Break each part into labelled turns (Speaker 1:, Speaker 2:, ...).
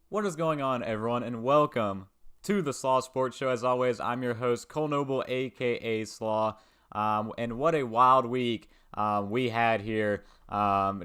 Speaker 1: What is going on, everyone, and welcome to the Slaw Sports Show. As always, I'm your host, Cole Noble, aka Slaw. And what a wild week we had here.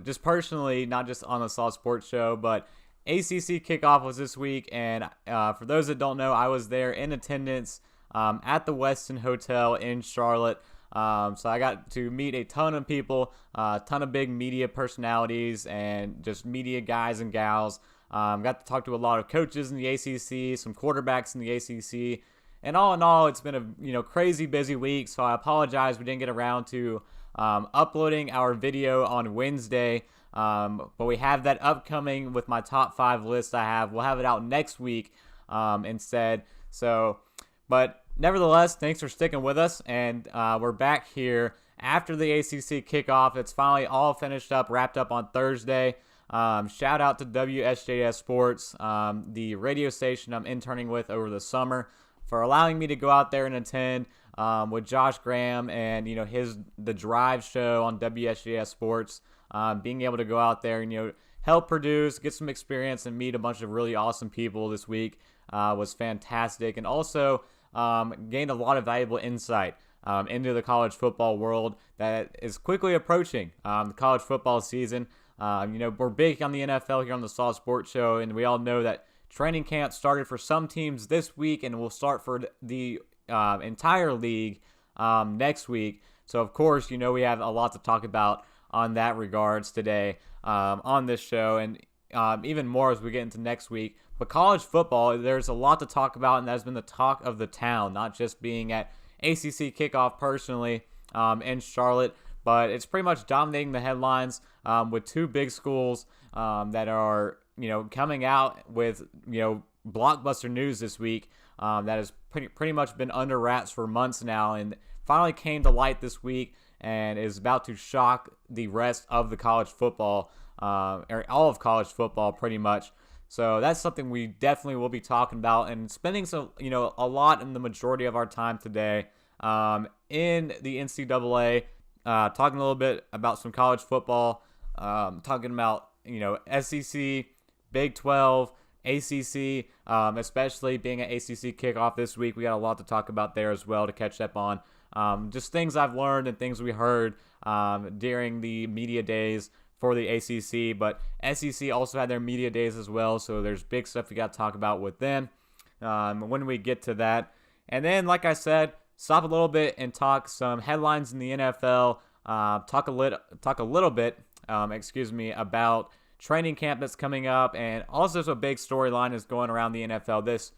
Speaker 1: Just personally, not just on the Slaw Sports Show, but ACC kickoff was this week. And for those that don't know, I was there in attendance at the Westin Hotel in Charlotte. So I got to meet a ton of people, a ton of big media personalities, and just media guys and gals. Got to talk to a lot of coaches in the ACC, some quarterbacks in the ACC, and all in all, it's been a crazy busy week. So I apologize we didn't get around to uploading our video on Wednesday, but we have that upcoming with my top 5 list. We'll have it out next week instead. But nevertheless, thanks for sticking with us, and we're back here after the ACC kickoff. It's finally all finished up, wrapped up on Thursday. Shout out to WSJS Sports, the radio station I'm interning with over the summer, for allowing me to go out there and attend with Josh Graham and the Drive show on WSJS Sports. Being able to go out there and help produce, get some experience, and meet a bunch of really awesome people this week was fantastic, and also gained a lot of valuable insight into the college football world that is quickly approaching the college football season. We're big on the NFL here on the Slaw Sports Show, and we all know that training camp started for some teams this week and will start for the entire league next week. So, of course, we have a lot to talk about on that regards today on this show, and even more as we get into next week. But college football, there's a lot to talk about, and that's been the talk of the town, not just being at ACC kickoff personally in Charlotte, but it's pretty much dominating the headlines with 2 big schools that are, coming out with, blockbuster news this week that has pretty much been under wraps for months now, and finally came to light this week and is about to shock the rest of the college football, or all of college football pretty much. So that's something we definitely will be talking about and spending a lot in the majority of our time today in the NCAA. Talking a little bit about some college football, talking about, SEC, Big 12, ACC, especially being an ACC kickoff this week. We got a lot to talk about there as well to catch up on. Just things I've learned and things we heard during the media days for the ACC, but SEC also had their media days as well, so there's big stuff we got to talk about with them when we get to that. And then, like I said, stop a little bit and talk some headlines in the NFL. Talk a little bit, about training camp that's coming up, and also a big storyline is going around the NFL this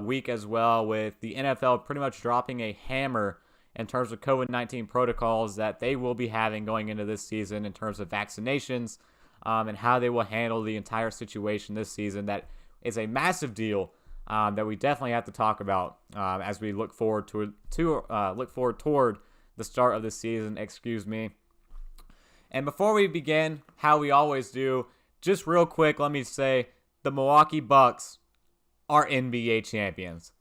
Speaker 1: week as well, with the NFL pretty much dropping a hammer in terms of COVID-19 protocols that they will be having going into this season in terms of vaccinations and how they will handle the entire situation this season. That is a massive deal that we definitely have to talk about as we look forward toward the start of the season. And before we begin, how we always do, just real quick, let me say the Milwaukee Bucks are NBA champions.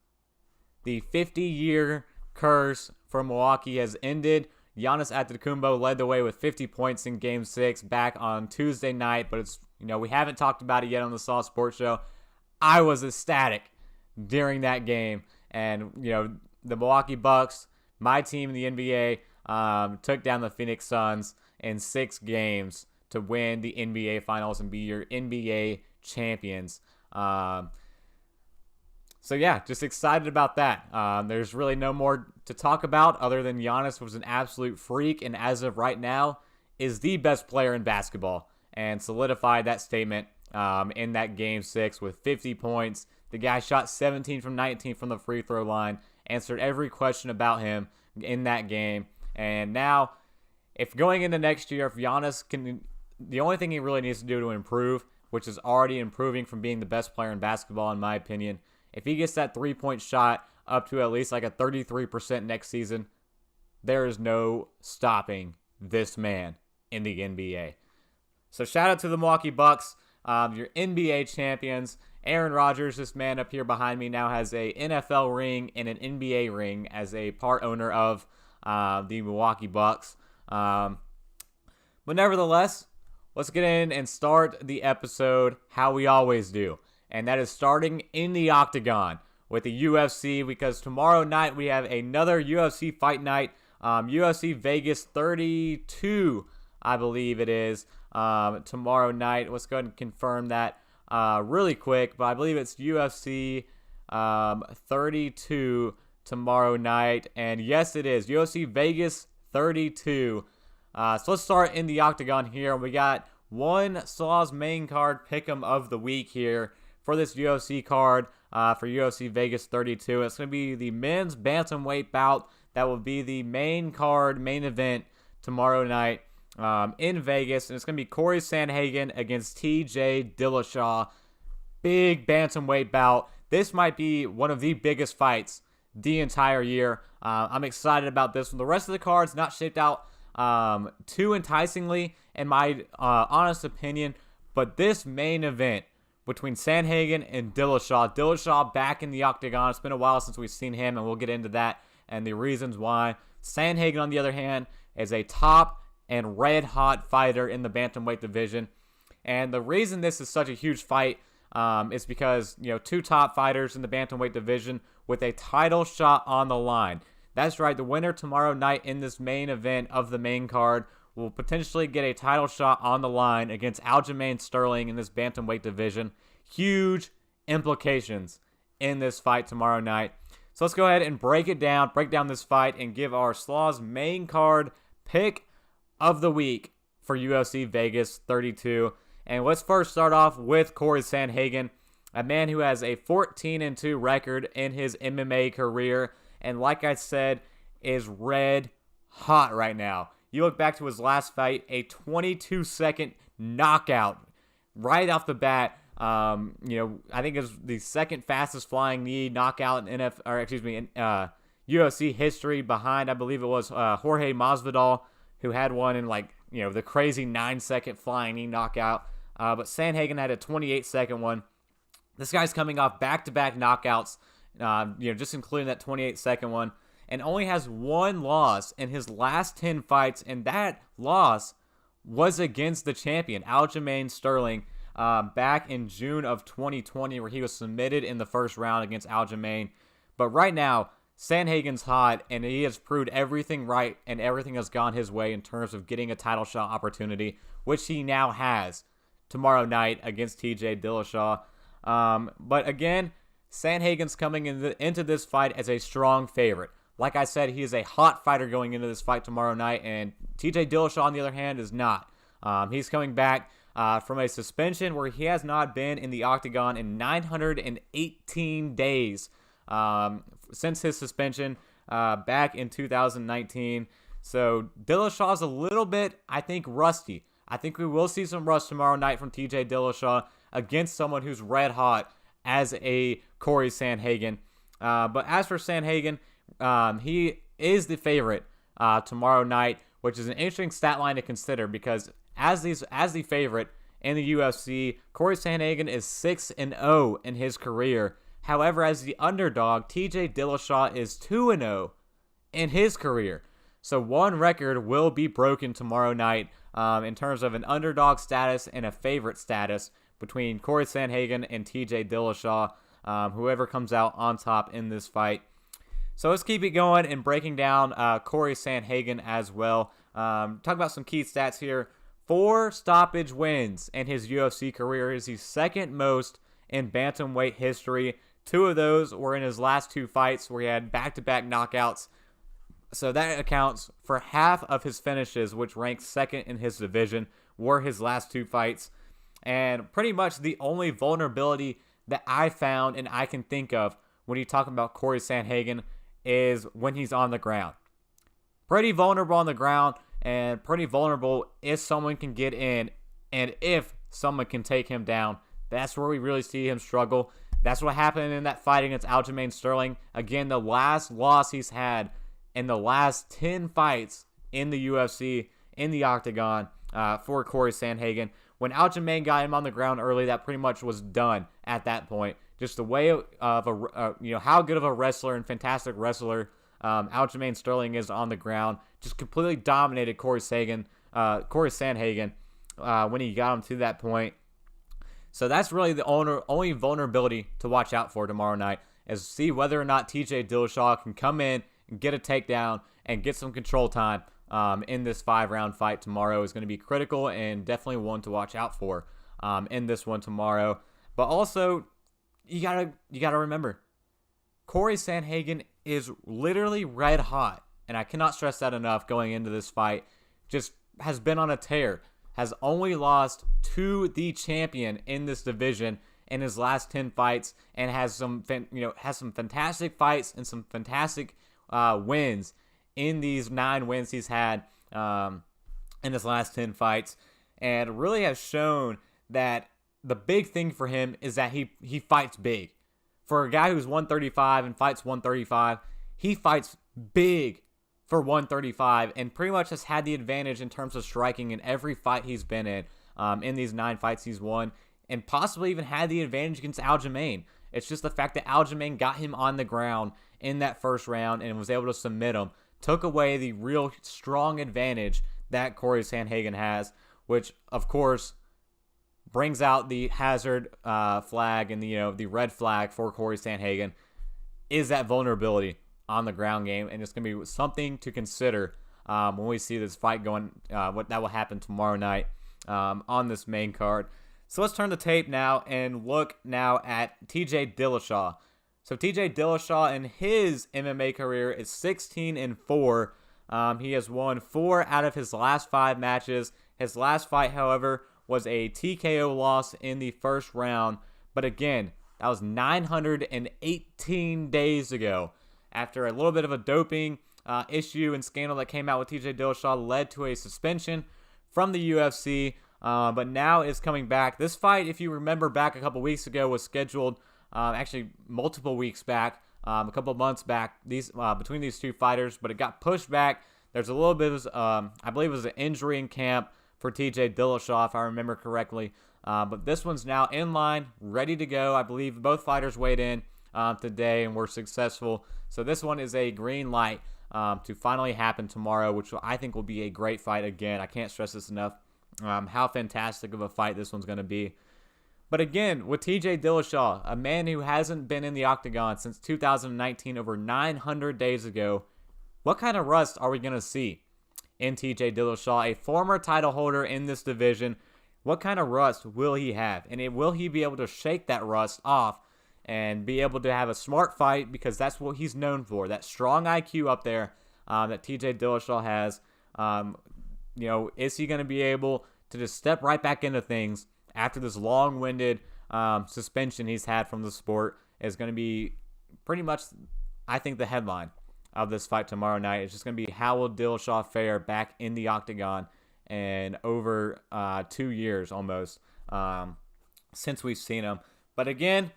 Speaker 1: The 50-year curse for Milwaukee has ended. Giannis Antetokounmpo led the way with 50 points in Game 6 back on Tuesday night, but it's we haven't talked about it yet on the Slaw Sports Show. I was ecstatic during that game, and the Milwaukee Bucks, my team in the NBA, took down the Phoenix Suns in 6 games to win the NBA Finals and be your NBA champions. So yeah, just excited about that. There's really no more to talk about other than Giannis was an absolute freak, and as of right now is the best player in basketball, and solidified that statement in that Game 6 with 50 points. The guy shot 17 from 19 from the free throw line, answered every question about him in that game. And now, if going into next year, if Giannis can, the only thing he really needs to do to improve, which is already improving from being the best player in basketball in my opinion, if he gets that 3-point shot up to at least like a 33% next season, there is no stopping this man in the NBA. So shout out to the Milwaukee Bucks, your NBA champions. Aaron Rodgers, this man up here behind me, now has a NFL ring and an NBA ring as a part owner of the Milwaukee Bucks. But nevertheless, let's get in and start the episode how we always do. and that is starting in the Octagon with the UFC, because tomorrow night we have another UFC fight night, UFC Vegas 32, I believe it is, tomorrow night. Let's go ahead and confirm that really quick, but I believe it's UFC 32 tomorrow night, and yes, it is UFC Vegas 32. So let's start in the Octagon here. We got one Slaw's main card pick'em of the week here for this UFC card for UFC Vegas 32. It's going to be the men's bantamweight bout that will be the main event tomorrow night in Vegas, and it's going to be Corey Sandhagen against TJ Dillashaw. Big bantamweight bout. This might be one of the biggest fights the entire year. I'm excited about this one. The rest of the card's not shaped out too enticingly, in my honest opinion, but this main event between Sandhagen and Dillashaw back in the Octagon. It's been a while since we've seen him, and we'll get into that and the reasons why. Sandhagen, on the other hand, is a top and red-hot fighter in the bantamweight division, and the reason this is such a huge fight is because, two top fighters in the bantamweight division with a title shot on the line. That's right, the winner tomorrow night in this main event of the main card will potentially get a title shot on the line against Aljamain Sterling in this bantamweight division. Huge implications in this fight tomorrow night. So let's go ahead and break down this fight, and give our Slaw's main card pick of the week for UFC Vegas 32. And let's first start off with Corey Sandhagen, a man who has a 14-2 record in his MMA career, and like I said, is red hot right now. You look back to his last fight, a 22-second knockout right off the bat. I think it was the second fastest flying knee knockout in UFC history, behind, I believe it was Jorge Masvidal, who had one in the crazy 9-second flying knee knockout. But Sandhagen had a 28-second one. This guy's coming off back-to-back knockouts, just including that 28-second one, and only has one loss in his last 10 fights, and that loss was against the champion, Aljamain Sterling, back in June of 2020, where he was submitted in the first round against Aljamain. But right now, Sandhagen's hot, and he has proved everything right, and everything has gone his way in terms of getting a title shot opportunity, which he now has tomorrow night against TJ Dillashaw. But again, Sandhagen's coming into this fight as a strong favorite. Like I said, he is a hot fighter going into this fight tomorrow night, and TJ Dillashaw, on the other hand, is not. He's coming back from a suspension where he has not been in the Octagon in 918 days since his suspension back in 2019. So Dillashaw's a little bit, I think, rusty. I think we will see some rust tomorrow night from TJ Dillashaw against someone who's red hot as a Corey Sandhagen. But as for Sandhagen, he is the favorite tomorrow night, which is an interesting stat line to consider, because as the favorite in the UFC, Corey Sandhagen is 6-0 in his career. However, as the underdog, TJ Dillashaw is 2-0 in his career. So one record will be broken tomorrow night in terms of an underdog status and a favorite status between Corey Sandhagen and TJ Dillashaw, whoever comes out on top in this fight. So let's keep it going and breaking down Corey Sandhagen as well. Talk about some key stats here. 4 stoppage wins in his UFC career is the second most in bantamweight history. 2 of those were in his last 2 fights where he had back-to-back knockouts. So that accounts for half of his finishes, which ranks second in his division, were his last 2 fights. And pretty much the only vulnerability that I found and I can think of when you talk about Corey Sandhagen is when he's on the ground. Pretty vulnerable on the ground, and pretty vulnerable if someone can get in and if someone can take him down. That's where we really see him struggle. That's what happened in that fight against Aljamain Sterling. Again, the last loss he's had in the last 10 fights in the UFC, in the Octagon, for Corey Sandhagen. When Aljamain got him on the ground early, that pretty much was done at that point. Just the way of how good of a wrestler and fantastic wrestler Aljamain Sterling is on the ground. Just completely dominated Corey Sandhagen when he got him to that point. So that's really the only vulnerability to watch out for tomorrow night, is see whether or not TJ Dillashaw can come in and get a takedown and get some control time in this 5-round fight tomorrow. Is going to be critical and definitely one to watch out for in this one tomorrow. But also, you gotta remember, Corey Sandhagen is literally red hot, and I cannot stress that enough going into this fight. Just has been on a tear, has only lost to the champion in this division in his last 10 fights, and has some fantastic fights and some fantastic wins in these 9 wins he's had in his last 10 fights, and really has shown that the big thing for him is that he fights big. For a guy who's 135 and fights 135, he fights big for 135 and pretty much has had the advantage in terms of striking in every fight he's been in these 9 fights he's won, and possibly even had the advantage against Aljamain. It's just the fact that Aljamain got him on the ground in that first round and was able to submit him, took away the real strong advantage that Corey Sandhagen has, which of course brings out the hazard flag and the red flag for Corey Sandhagen, is that vulnerability on the ground game, and it's going to be something to consider when we see this fight going. What that will happen tomorrow night on this main card. So let's turn the tape now and look now at TJ Dillashaw. So TJ Dillashaw in his MMA career is 16-4. He has won 4 out of his last 5 matches. His last fight, however, was a TKO loss in the first round. But again, that was 918 days ago. After a little bit of a doping issue and scandal that came out with TJ Dillashaw led to a suspension from the UFC. But now is coming back. This fight, if you remember back a couple weeks ago, was scheduled actually multiple weeks back, a couple months back, between these two fighters, but it got pushed back. There's a little bit of, I believe it was an injury in camp for TJ Dillashaw, if I remember correctly. But this one's now in line, ready to go. I believe both fighters weighed in today and were successful. So this one is a green light to finally happen tomorrow, which I think will be a great fight again. I can't stress this enough, how fantastic of a fight this one's going to be. But again, with TJ Dillashaw, a man who hasn't been in the octagon since 2019, over 900 days ago, what kind of rust are we going to see in TJ Dillashaw, a former title holder in this division? What kind of rust will he have? And will he be able to shake that rust off and be able to have a smart fight? Because that's what he's known for, that strong IQ up there that TJ Dillashaw has. Is he going to be able to just step right back into things after this long-winded suspension he's had from the sport? Is going to be pretty much, I think, the headline of this fight tomorrow night. It's just going to be, how will Dillashaw fare back in the octagon and over 2 years almost since we've seen him. But again,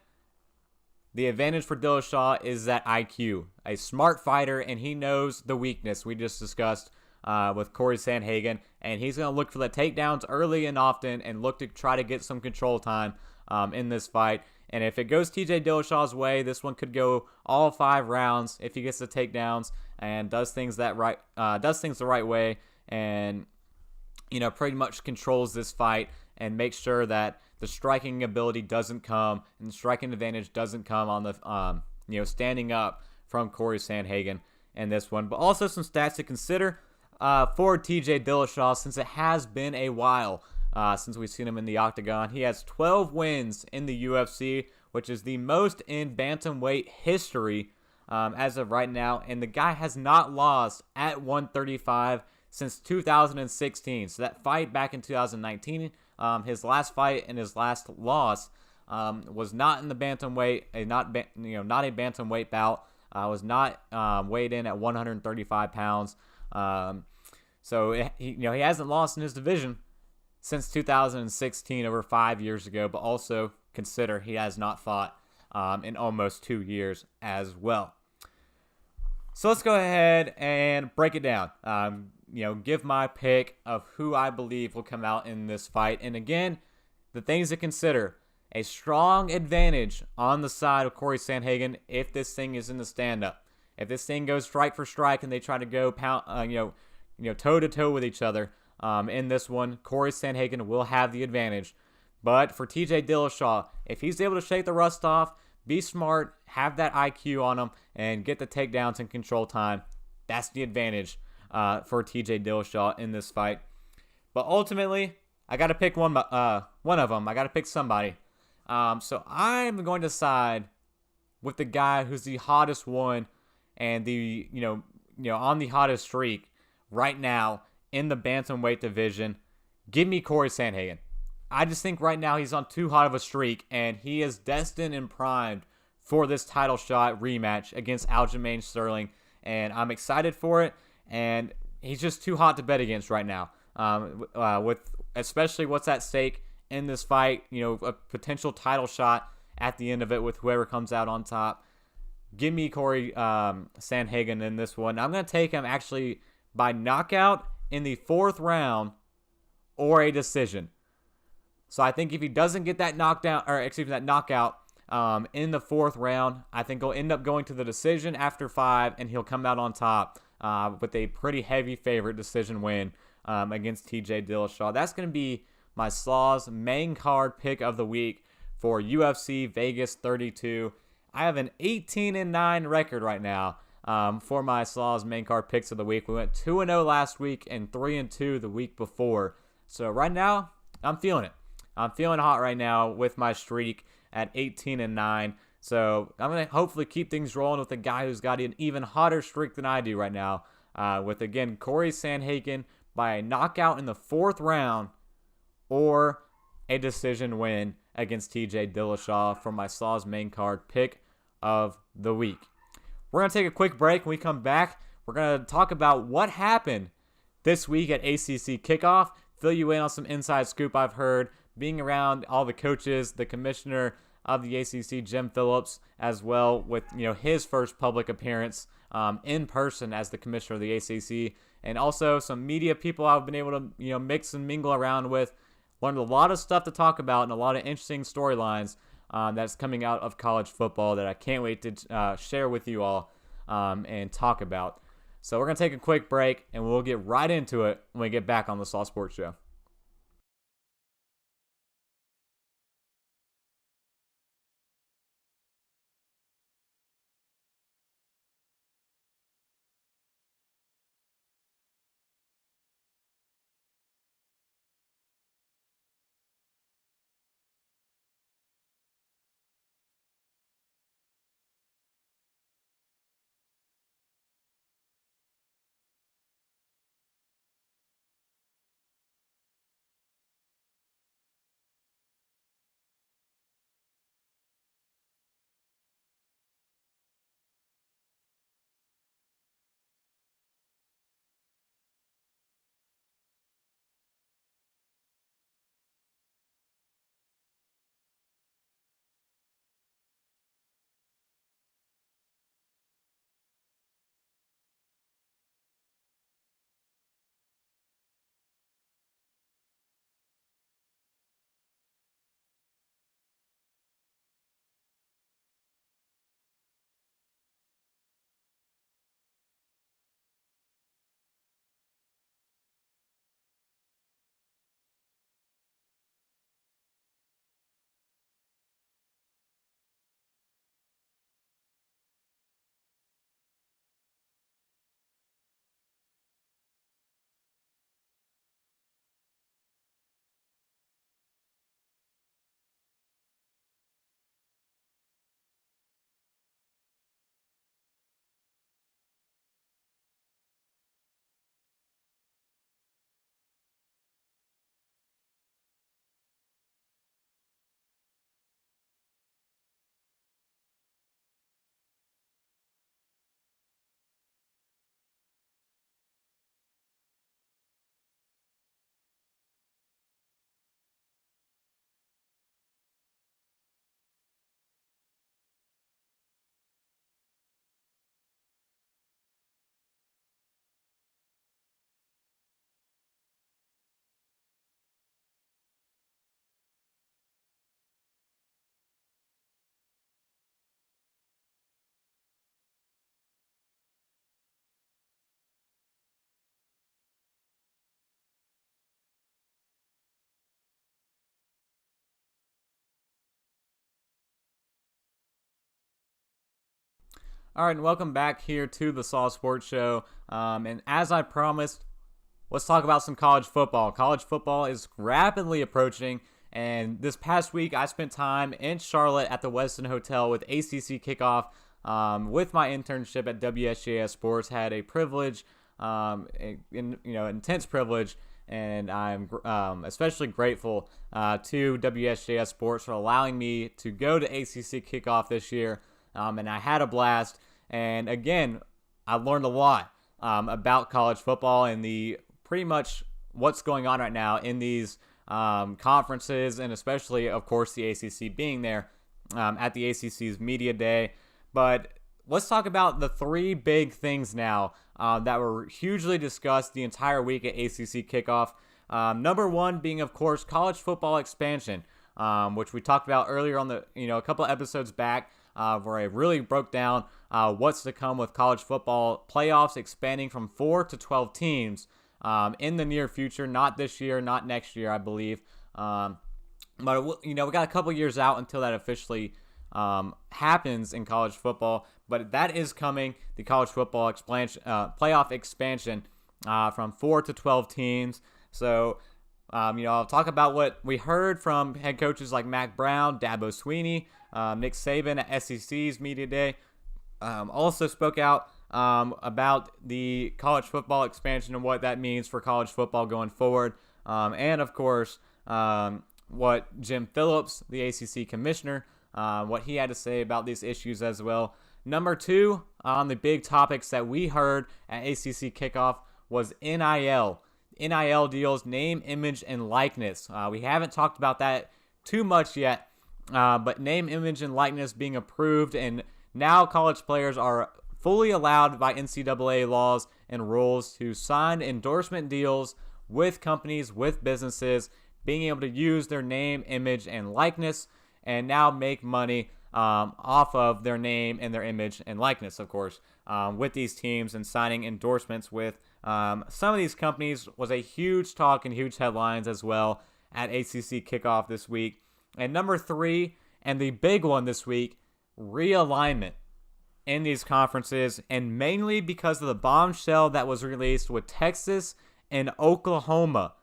Speaker 1: the advantage for Dillashaw is that IQ, a smart fighter, and he knows the weakness we just discussed with Corey Sandhagen, and he's going to look for the takedowns early and often and look to try to get some control time in this fight. And if it goes TJ Dillashaw's way, this one could go all 5 rounds if he gets the takedowns and does things the right way, and pretty much controls this fight and makes sure that the striking ability doesn't come and the striking advantage doesn't come on the standing up from Corey Sandhagen in this one. But also some stats to consider for TJ Dillashaw, since it has been a while since we've seen him in the octagon. He has 12 wins in the UFC, which is the most in bantamweight history as of right now, and the guy has not lost at 135 since 2016. So that fight back in 2019, his last fight and his last loss was not in the bantamweight, not a bantamweight bout. Was not weighed in at 135 pounds. He hasn't lost in his division since 2016, over 5 years ago. But also consider he has not fought in almost 2 years as well. So let's go ahead and break it down. Give my pick of who I believe will come out in this fight. And again, the things to consider: a strong advantage on the side of Corey Sandhagen if this thing is in the stand-up. If this thing goes strike for strike and they try to go toe-to-toe with each other in this one, Corey Sandhagen will have the advantage. But for TJ Dillashaw, if he's able to shake the rust off, be smart, have that IQ on him, and get the takedowns and control time, that's the advantage for TJ Dillashaw in this fight. But ultimately, I got to pick one of them. I got to pick somebody. So I'm going to side with the guy who's the hottest one and the on the hottest streak right now in the bantamweight division. Give me Corey Sandhagen. I just think right now he's on too hot of a streak, and he is destined and primed for this title shot rematch against Aljamain Sterling, and I'm excited for it. And he's just too hot to bet against right now. With especially what's at stake in this fight, a potential title shot at the end of it with whoever comes out on top. Give me Corey Sandhagen in this one. I'm going to take him actually by knockout in the 4th round or a decision. So I think if he doesn't get that knockout in the 4th round, I think he'll end up going to the decision after 5, and he'll come out on top with a pretty heavy favorite decision win against TJ Dillashaw. That's going to be my Slaw's main card pick of the week for UFC Vegas 32. I have an 18-9 record right now for my Slaw's main card picks of the week. We went 2-0 last week and 3-2 the week before. So right now, I'm feeling it. I'm feeling hot right now with my streak at 18-9. So I'm going to hopefully keep things rolling with a guy who's got an even hotter streak than I do right now. With, again, Corey Sandhagen by a knockout in the 4th round or a decision win against TJ Dillashaw for my Slaw's main card pick of the week. We're going to take a quick break. When we come back, we're going to talk about what happened this week at ACC kickoff, fill you in on some inside scoop I've heard, being around all the coaches, the commissioner of the ACC, Jim Phillips, as well with his first public appearance in person as the commissioner of the ACC, and also some media people I've been able to mix and mingle around with. Learned a lot of stuff to talk about and a lot of interesting storylines that's coming out of college football that I can't wait to share with you all and talk about. So we're going to take a quick break, and we'll get right into it when we get back on the Slaw Sports Show. All right, and welcome back here to the Saw Sports Show. And as I promised, let's talk about some college football. College football is rapidly approaching, and this past week I spent time in Charlotte at the Westin Hotel with ACC kickoff with my internship at WSJS Sports. Had a privilege, intense privilege, and I'm especially grateful to WSJS Sports for allowing me to go to ACC kickoff this year. And I had a blast. And again, I learned a lot about college football and the pretty much what's going on right now in these conferences, and especially, of course, the ACC being there at the ACC's Media Day. But let's talk about the three big things now that were hugely discussed the entire week at ACC kickoff. Number one being, of course, college football expansion, which we talked about earlier on a couple episodes back. Where I really broke down what's to come with college football playoffs expanding from 4 to 12 teams in the near future. Not this year, not next year, I believe. But we got a couple years out until that officially happens in college football. But that is coming. The college football playoff expansion from 4 to 12 teams. So. I'll talk about what we heard from head coaches like Mac Brown, Dabo Swinney, Nick Saban at SEC's Media Day. Also spoke out about the college football expansion and what that means for college football going forward. And, of course, what Jim Phillips, the ACC commissioner, what he had to say about these issues as well. Number two on the big topics that we heard at ACC kickoff was NIL. NIL deals, name, image, and likeness. We haven't talked about that too much yet, but name, image, and likeness being approved, and now college players are fully allowed by NCAA laws and rules to sign endorsement deals with companies, with businesses, being able to use their name, image, and likeness, and now make money off of their name and their image and likeness, of course, with these teams and signing endorsements with some of these companies was a huge talk and huge headlines as well at ACC kickoff this week. And number three, and the big one this week, realignment in these conferences, and mainly because of the bombshell that was released with Texas and Oklahoma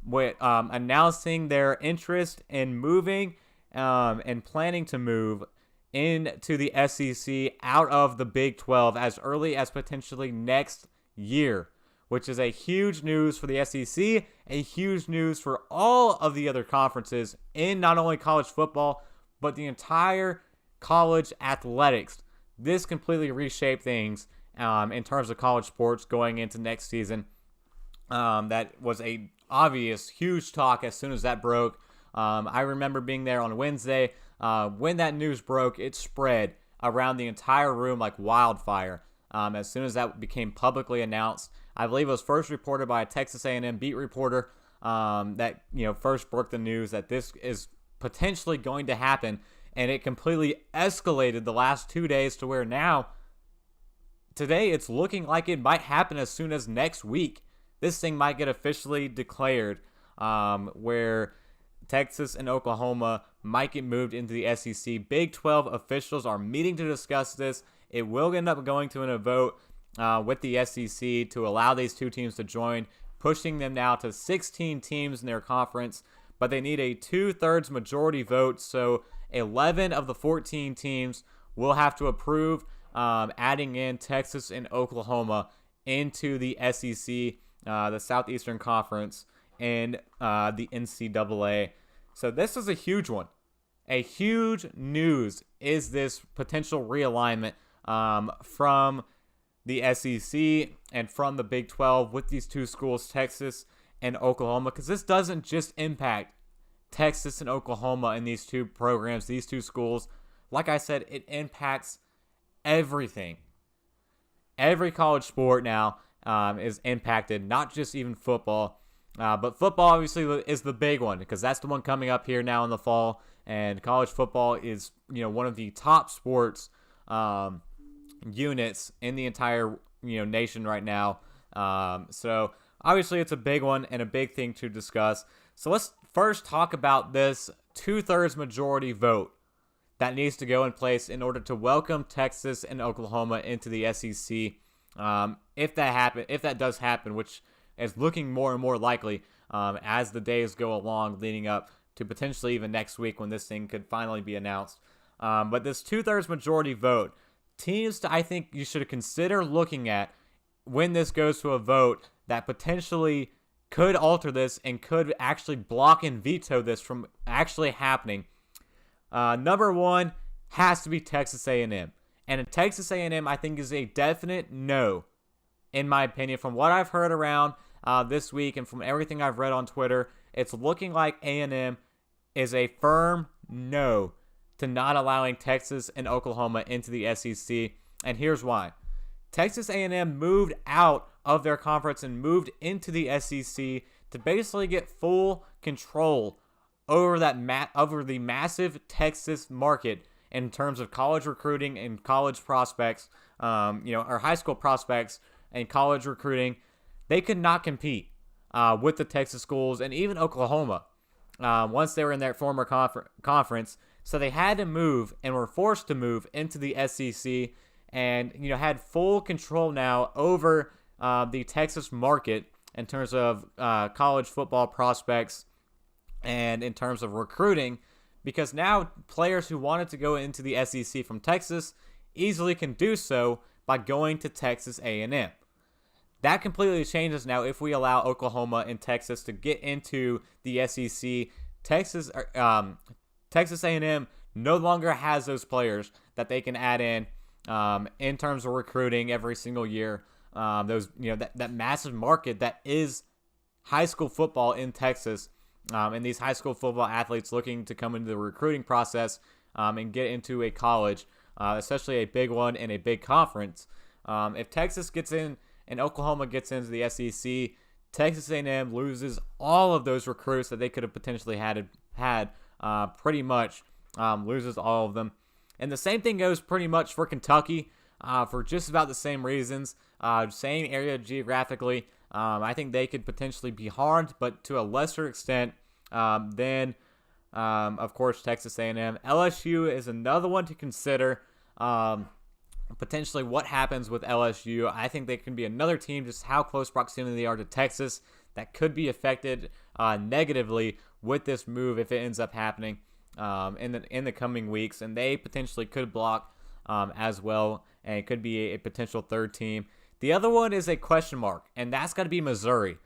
Speaker 1: with announcing their interest in moving and planning to move into the SEC out of the Big 12 as early as potentially next year, which is a huge news for the SEC, a huge news for all of the other conferences in not only college football, but the entire college athletics. This completely reshaped things in terms of college sports going into next season. That was a obvious huge talk as soon as that broke. I remember being there on Wednesday. When that news broke, it spread around the entire room like wildfire. As soon as that became publicly announced, I believe it was first reported by a Texas A&M beat reporter that first broke the news that this is potentially going to happen, and it completely escalated the last 2 days to where now, today, it's looking like it might happen as soon as next week. This thing might get officially declared, where Texas and Oklahoma might get moved into the SEC. Big 12 officials are meeting to discuss this. It will end up going to a vote with the SEC to allow these two teams to join, pushing them now to 16 teams in their conference. But they need a 2/3 majority vote, so 11 of the 14 teams will have to approve adding in Texas and Oklahoma into the SEC, the Southeastern Conference, and the NCAA. So this is a huge one. A huge news is this potential realignment from the SEC and from the Big 12 with these two schools, Texas and Oklahoma, because this doesn't just impact Texas and Oklahoma in these two programs, these two schools. Like I said, it impacts everything. Every college sport now is impacted, not just even football. But football obviously is the big one because that's the one coming up here now in the fall. And college football is, one of the top sports units in the entire, nation right now. So obviously it's a big one and a big thing to discuss. So let's first talk about this 2/3 majority vote that needs to go in place in order to welcome Texas and Oklahoma into the SEC. If that does happen, which is looking more and more likely as the days go along, leading up to potentially even next week when this thing could finally be announced. But this 2/3 majority vote, teams I think you should consider looking at when this goes to a vote that potentially could alter this and could actually block and veto this from actually happening. Number one has to be Texas A&M. And Texas A&M, I think, is a definite no, in my opinion. From what I've heard around this week and from everything I've read on Twitter, it's looking like A&M is a firm no to not allowing Texas and Oklahoma into the SEC. And here's why. Texas A&M moved out of their conference and moved into the SEC to basically get full control over the massive Texas market in terms of college recruiting and college prospects, or high school prospects and college recruiting. They could not compete with the Texas schools and even Oklahoma once they were in their former conference. So they had to move and were forced to move into the SEC and, had full control now over the Texas market in terms of college football prospects and in terms of recruiting, because now players who wanted to go into the SEC from Texas easily can do so by going to Texas A&M. That completely changes now if we allow Oklahoma and Texas to get into the SEC. Texas A&M no longer has those players that they can add in terms of recruiting every single year. That massive market that is high school football in Texas, and these high school football athletes looking to come into the recruiting process and get into a college, especially a big one in a big conference. If Texas gets in and Oklahoma gets into the SEC, Texas A&M loses all of those recruits that they could have potentially had pretty much loses all of them. And the same thing goes pretty much for Kentucky for just about the same reasons, same area geographically. I think they could potentially be harmed, but to a lesser extent than, of course, Texas A&M. LSU is another one to consider. Potentially what happens with LSU. I think they can be another team, just how close proximity they are to Texas, that could be affected negatively with this move if it ends up happening in the coming weeks, and they potentially could block as well, and it could be a potential third team. The other one is a question mark, and that's got to be Missouri,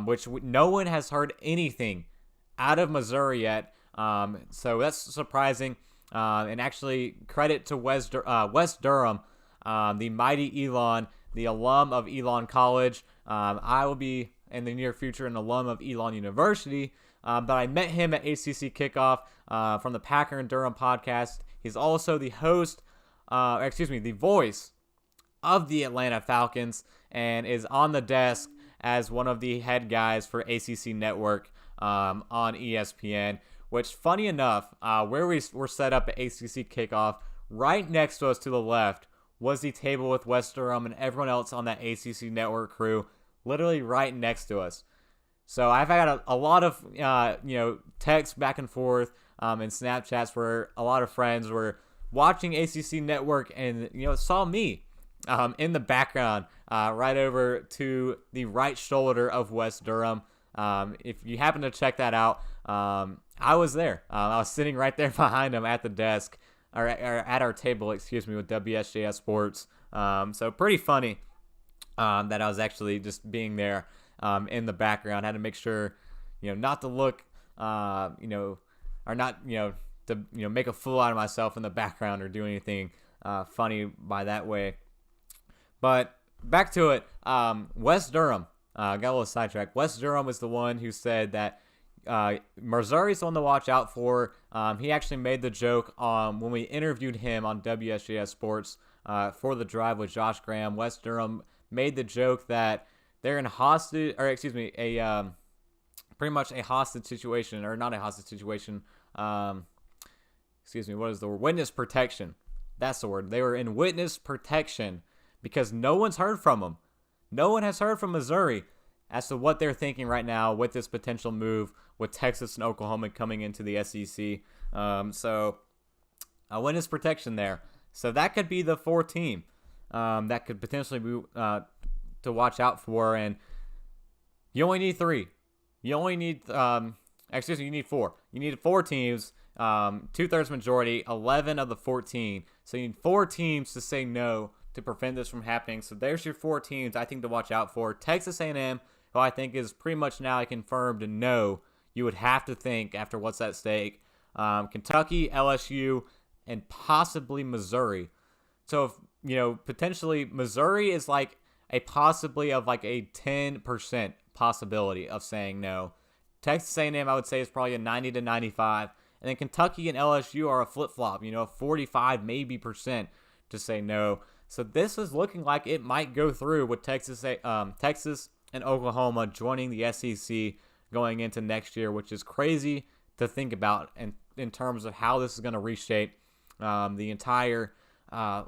Speaker 1: which no one has heard anything out of Missouri yet, so that's surprising. And actually, credit to West Durham, the mighty Elon, the alum of Elon College. I will be in the near future an alum of Elon University, but I met him at ACC Kickoff from the Packer and Durham podcast. He's also the the voice of the Atlanta Falcons, and is on the desk as one of the head guys for ACC Network on ESPN. Which, funny enough, where we were set up at ACC Kickoff, right next to us to the left was the table with West Durham and everyone else on that ACC Network crew, literally right next to us. So I've had a lot of texts back and forth and Snapchats where a lot of friends were watching ACC Network and saw me in the background right over to the right shoulder of West Durham. If you happen to check that out, I was there. I was sitting right there behind him at the desk, or at our table, with WSJS Sports. So pretty funny that I was actually just being there in the background. Had to make sure, not to look, or not, to make a fool out of myself in the background or do anything funny by that way. But back to it, West Durham. Got a little sidetracked. West Durham was the one who said that Missouri's the one to watch out for. He actually made the joke when we interviewed him on WSJS Sports for the drive with Josh Graham. West Durham made the joke that they're in pretty much a hostage situation, or not a hostage situation. What is the word? Witness protection. That's the word. They were in witness protection because no one's heard from them. No one has heard from Missouri as to what they're thinking right now with this potential move with Texas and Oklahoma coming into the SEC. So witness protection there. So that could be the fourth team that could potentially be to watch out for. And you only need three. You only need, you need four. You need four teams, 2/3 majority, 11 of the 14. So you need four teams to say no to prevent this from happening. So there's your four teams I think to watch out for. Texas A&M, who I think is pretty much now a confirmed no. You would have to think after what's at stake. Kentucky, LSU, and possibly Missouri. So if, potentially Missouri is like a possibly of like a 10% possibility of saying no. Texas A&M, I would say, is probably a 90 to 95. And then Kentucky and LSU are a flip-flop, 45 maybe percent to say no. So this is looking like it might go through with Texas and Oklahoma joining the SEC going into next year, which is crazy to think about in terms of how this is going to reshape the entire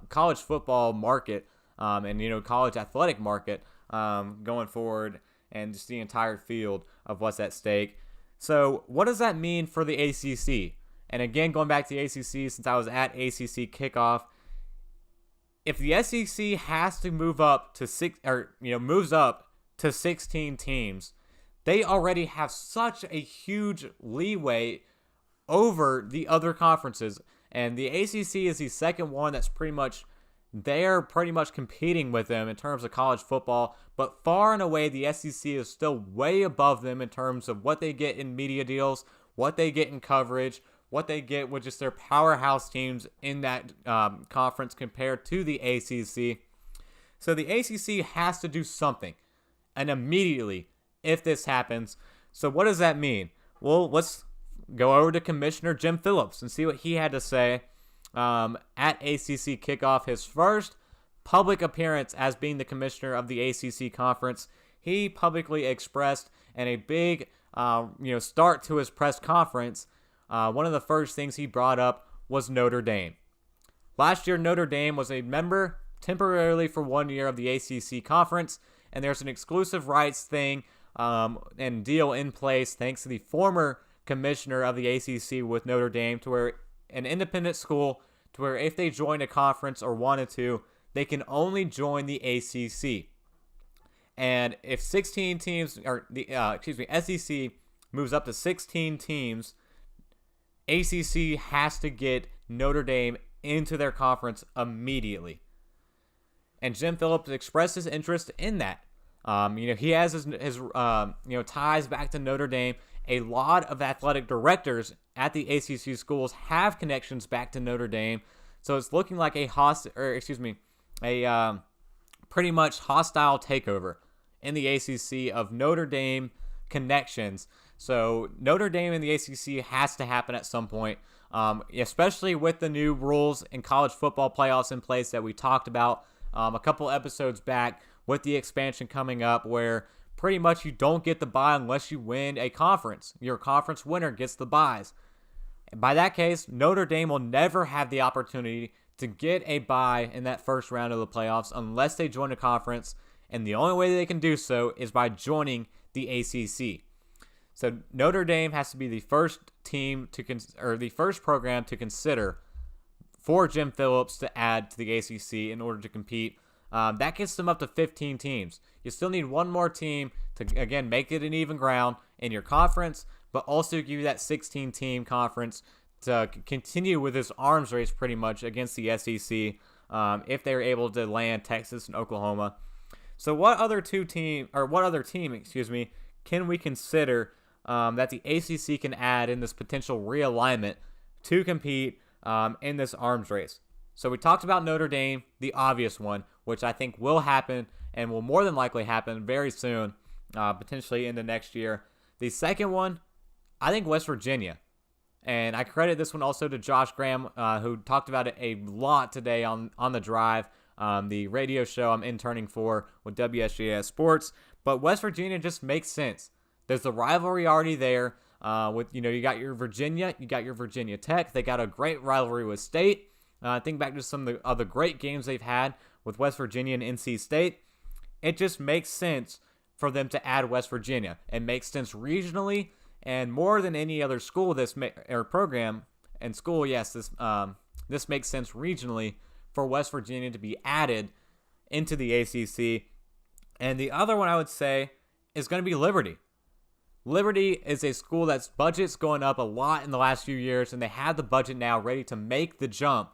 Speaker 1: college football market and college athletic market going forward, and just the entire field of what's at stake. So what does that mean for the ACC? And again, going back to the ACC, since I was at ACC kickoff, if the SEC has to move up to moves up to 16 teams, they already have such a huge leeway over the other conferences. And the ACC is the second one that's they're pretty much competing with them in terms of college football. But far and away, the SEC is still way above them in terms of what they get in media deals, what they get in coverage, what they get with just their powerhouse teams in that conference compared to the ACC. So the ACC has to do something, and immediately, if this happens. So what does that mean? Well, let's go over to Commissioner Jim Phillips and see what he had to say at ACC kickoff, his first public appearance as being the commissioner of the ACC conference. He publicly expressed, and a big start to his press conference, one of the first things he brought up was Notre Dame. Last year, Notre Dame was a member temporarily for 1 year of the ACC conference, and there's an exclusive rights thing and deal in place thanks to the former commissioner of the ACC with Notre Dame, to where an independent school, to where if they joined a conference or wanted to, they can only join the ACC. And if 16 teams, or the SEC moves up to 16 teams, ACC has to get Notre Dame into their conference immediately. And Jim Phillips expressed his interest in that. He has his ties back to Notre Dame. A lot of athletic directors at the ACC schools have connections back to Notre Dame, so it's looking like a pretty much hostile takeover in the ACC of Notre Dame connections. So Notre Dame in the ACC has to happen at some point, especially with the new rules in college football playoffs in place that we talked about a couple episodes back, with the expansion coming up, where pretty much you don't get the bye unless you win a conference. Your conference winner gets the byes. By that case, Notre Dame will never have the opportunity to get a bye in that first round of the playoffs unless they join a conference, and the only way they can do so is by joining the ACC. So Notre Dame has to be the first team the first program to consider for Jim Phillips to add to the ACC in order to compete. That gets them up to 15 teams. You still need one more team to, again, make it an even ground in your conference, but also give you that 16-team conference to continue with this arms race pretty much against the SEC if they're able to land Texas and Oklahoma. So what other team can we consider that the ACC can add in this potential realignment to compete in this arms race? So we talked about Notre Dame, the obvious one, which I think will happen and will more than likely happen very soon, potentially into next year. The second one, I think West Virginia. And I credit this one also to Josh Graham, who talked about it a lot today on The Drive, the radio show I'm interning for with WSJS Sports. But West Virginia just makes sense. There's the rivalry already there. You got your Virginia, you got your Virginia Tech. They got a great rivalry with State. Think back to some of the great games they've had with West Virginia and NC State. It just makes sense for them to add West Virginia. It makes sense regionally, and more than any other school, program and school, yes, this this makes sense regionally for West Virginia to be added into the ACC. And the other one I would say is going to be Liberty. Liberty is a school that's budget's going up a lot in the last few years, and they have the budget now ready to make the jump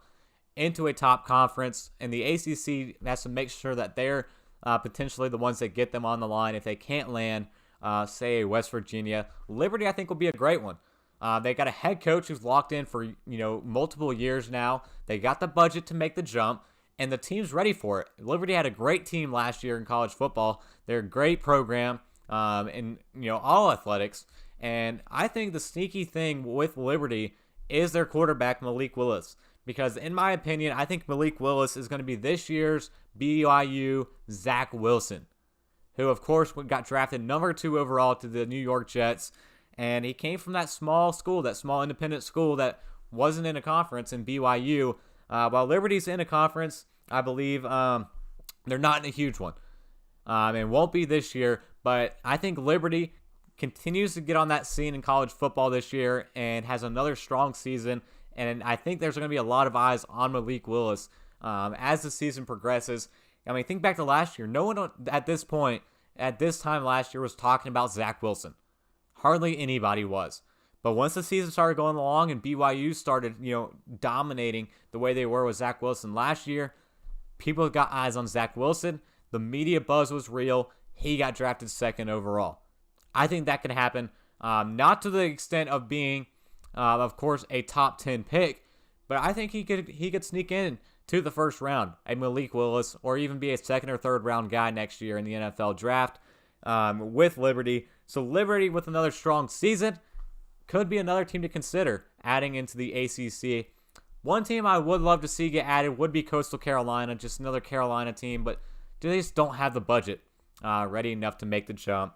Speaker 1: into a top conference. And the ACC has to make sure that they're potentially the ones that get them on the line if they can't land, say, West Virginia. Liberty, I think, will be a great one. They got a head coach who's locked in for multiple years now. They got the budget to make the jump, and the team's ready for it. Liberty had a great team last year in college football. They're a great program in all athletics. And I think the sneaky thing with Liberty is their quarterback, Malik Willis. Because in my opinion, I think Malik Willis is going to be this year's BYU Zach Wilson, who of course got drafted number 2 overall to the New York Jets. And he came from that small school, that small independent school that wasn't in a conference in BYU. While Liberty's in a conference, I believe they're not in a huge one. And won't be this year. But I think Liberty continues to get on that scene in college football this year and has another strong season. And I think there's going to be a lot of eyes on Malik Willis as the season progresses. I mean, think back to last year. No one at this point, at this time last year, was talking about Zach Wilson. Hardly anybody was. But once the season started going along and BYU started, dominating the way they were with Zach Wilson last year, people got eyes on Zach Wilson. The media buzz was real. He got drafted 2nd overall. I think that could happen. Not to the extent of being, of course, a top 10 pick, but I think he could sneak in to the first round, a Malik Willis, or even be a 2nd or 3rd round guy next year in the NFL draft with Liberty. So Liberty with another strong season could be another team to consider adding into the ACC. One team I would love to see get added would be Coastal Carolina, just another Carolina team, but they just don't have the budget ready enough to make the jump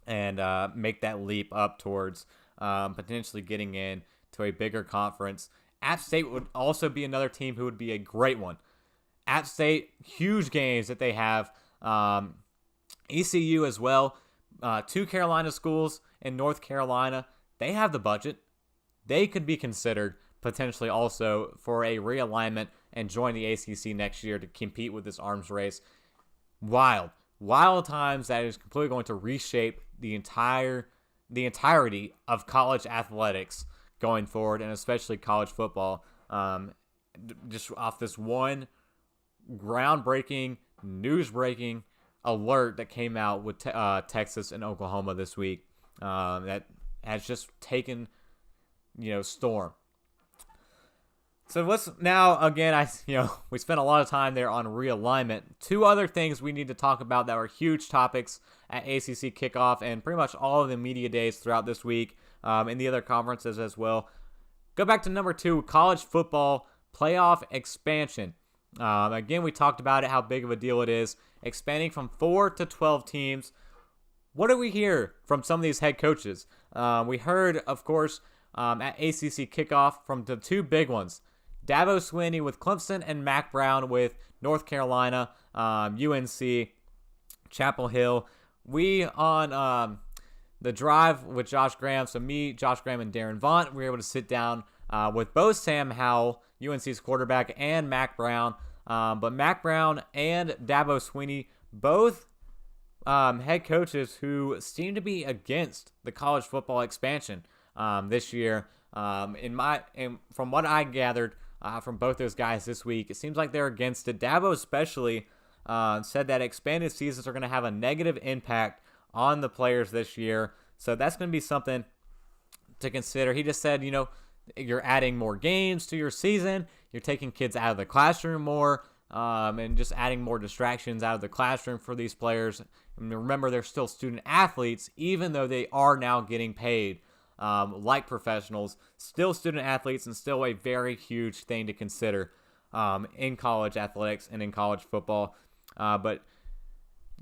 Speaker 1: and make that leap up towards potentially getting in to a bigger conference. App State would also be another team who would be a great one. App State, huge games that they have. ECU as well. 2 Carolina schools in North Carolina. They have the budget. They could be considered potentially also for a realignment and join the ACC next year to compete with this arms race. Wild times that is completely going to reshape the entirety of college athletics going forward, and especially college football. Just off this one groundbreaking, news-breaking alert that came out with Texas and Oklahoma this week that has just taken storm. So let's now, again, we spent a lot of time there on realignment. 2 other things we need to talk about that were huge topics at ACC kickoff and pretty much all of the media days throughout this week and the other conferences as well. Go back to number 2, college football playoff expansion. Again, we talked about it, how big of a deal it is. Expanding from 4 to 12 teams. What do we hear from some of these head coaches? We heard, of course, at ACC kickoff from the 2 big ones. Dabo Swinney with Clemson and Mac Brown with North Carolina, UNC, Chapel Hill. We on the drive with Josh Graham, so me, Josh Graham, and Darren Vaughn, we were able to sit down with both Sam Howell, UNC's quarterback, and Mac Brown. But Mac Brown and Dabo Swinney, both head coaches who seem to be against the college football expansion this year. And from what I gathered from both those guys this week, it seems like they're against it. Dabo especially said that expanded seasons are going to have a negative impact on the players this year. So that's going to be something to consider. He just said, you're adding more games to your season. You're taking kids out of the classroom more and just adding more distractions out of the classroom for these players. And remember, they're still student athletes, even though they are now getting paid like professionals. Still student athletes, and still a very huge thing to consider in college athletics and in college football. But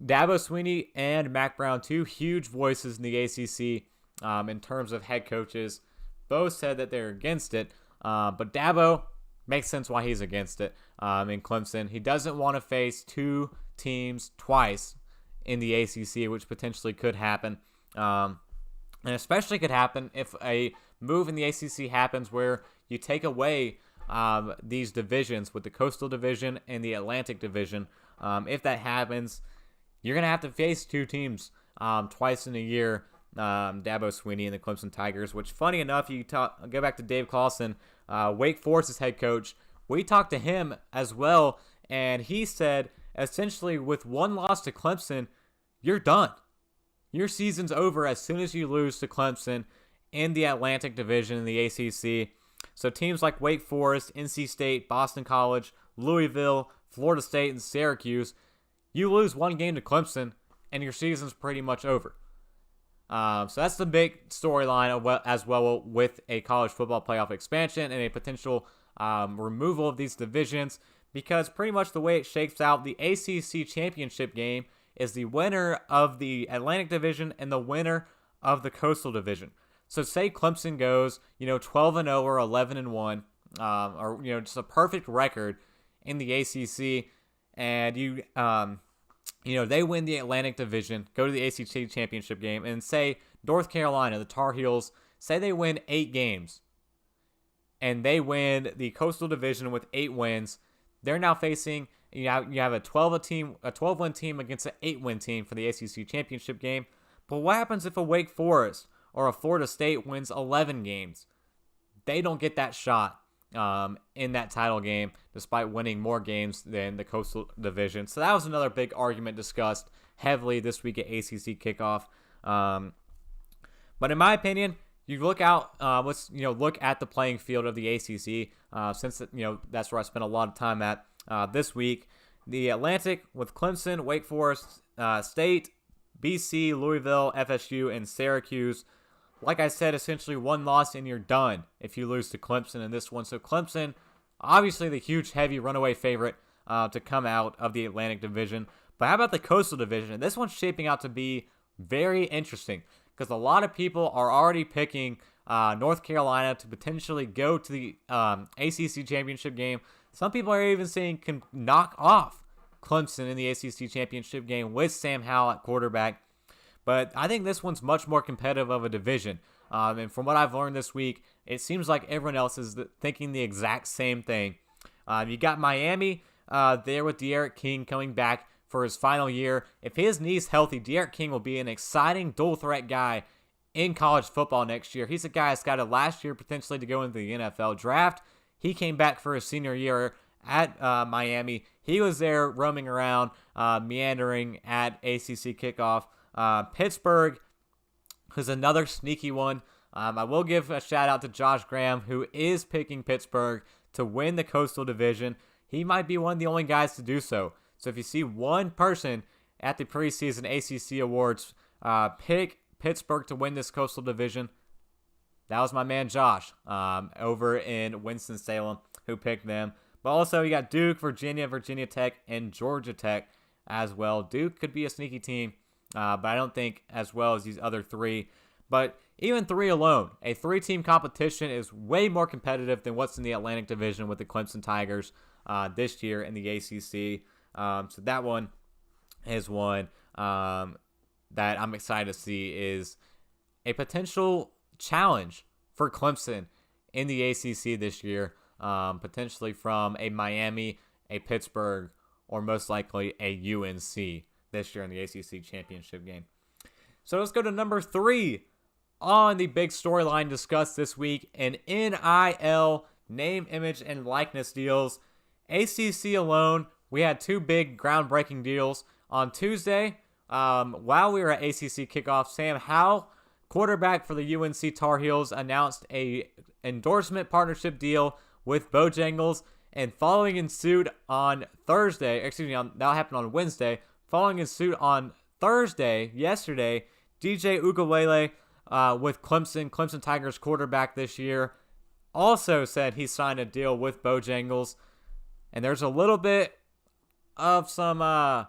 Speaker 1: Dabo Swinney and Mac Brown, 2 huge voices in the ACC in terms of head coaches, both said that they're against it. But Dabo makes sense why he's against it in Clemson. He doesn't want to face 2 teams twice in the ACC, which potentially could happen. And especially could happen if a move in the ACC happens where you take away these divisions with the Coastal Division and the Atlantic Division. If that happens, you're going to have to face two teams twice in a year, Dabo Swinney and the Clemson Tigers, which, funny enough, go back to Dave Clawson, Wake Forest's head coach. We talked to him as well, and he said, essentially, with one loss to Clemson, you're done. Your season's over as soon as you lose to Clemson in the Atlantic Division in the ACC. So teams like Wake Forest, NC State, Boston College, Louisville, Florida State, and Syracuse, you lose one game to Clemson, and your season's pretty much over. So that's the big storyline as well with a college football playoff expansion and a potential removal of these divisions, because pretty much the way it shakes out, the ACC championship game is the winner of the Atlantic Division and the winner of the Coastal Division. So say Clemson goes, 12-0 or 11-1, or just a perfect record in the ACC, and they win the Atlantic Division, go to the ACC championship game, and say North Carolina, the Tar Heels, say they win 8 games, and they win the Coastal Division with 8 wins. They're now facing, you have a 12-win team against an 8-win team for the ACC championship game. But what happens if a Wake Forest or a Florida State wins 11 games? They don't get that shot in that title game, despite winning more games than the Coastal Division. So that was another big argument discussed heavily this week at ACC kickoff. But in my opinion, you look out. Let's look at the playing field of the ACC. Since that's where I spent a lot of time at this week. The Atlantic with Clemson, Wake Forest State, BC, Louisville, FSU, and Syracuse. Like I said, essentially one loss and you're done if you lose to Clemson in this one. So Clemson, obviously the huge, heavy runaway favorite to come out of the Atlantic Division. But how about the Coastal Division? This one's shaping out to be very interesting because a lot of people are already picking North Carolina to potentially go to the ACC championship game. Some people are even saying can knock off Clemson in the ACC championship game with Sam Howell at quarterback. But I think this one's much more competitive of a division. And from what I've learned this week, it seems like everyone else is thinking the exact same thing. You got Miami there with De'Aaron King coming back for his final year. If his knee's healthy, De'Aaron King will be an exciting dual-threat guy in college football next year. He's a guy that's got a last year potentially to go into the NFL draft. He came back for his senior year at Miami. He was there roaming around, meandering at ACC kickoff. Pittsburgh is another sneaky one. I will give a shout out to Josh Graham, who is picking Pittsburgh to win the Coastal Division. He might be one of the only guys to do so. So if you see one person at the preseason ACC Awards pick Pittsburgh to win this Coastal Division, that was my man Josh over in Winston-Salem who picked them. But also you got Duke, Virginia, Virginia Tech, and Georgia Tech as well. Duke could be a sneaky team, but I don't think as well as these other three. But even 3 alone, a 3-team competition is way more competitive than what's in the Atlantic Division with the Clemson Tigers this year in the ACC. So that one is one that I'm excited to see is a potential challenge for Clemson in the ACC this year, potentially from a Miami, a Pittsburgh, or most likely a UNC this year in the ACC championship game. So let's go to number 3 on the big storyline discussed this week, an NIL, name, image, and likeness deals. ACC alone, we had 2 big groundbreaking deals. On Tuesday, while we were at ACC kickoff, Sam Howell, quarterback for the UNC Tar Heels, announced a endorsement partnership deal with Bojangles, and following in suit on Thursday, that happened on Wednesday, following in suit on Thursday, yesterday, DJ Ukulele with Clemson Tigers quarterback this year, also said he signed a deal with Bojangles. And there's a little bit of some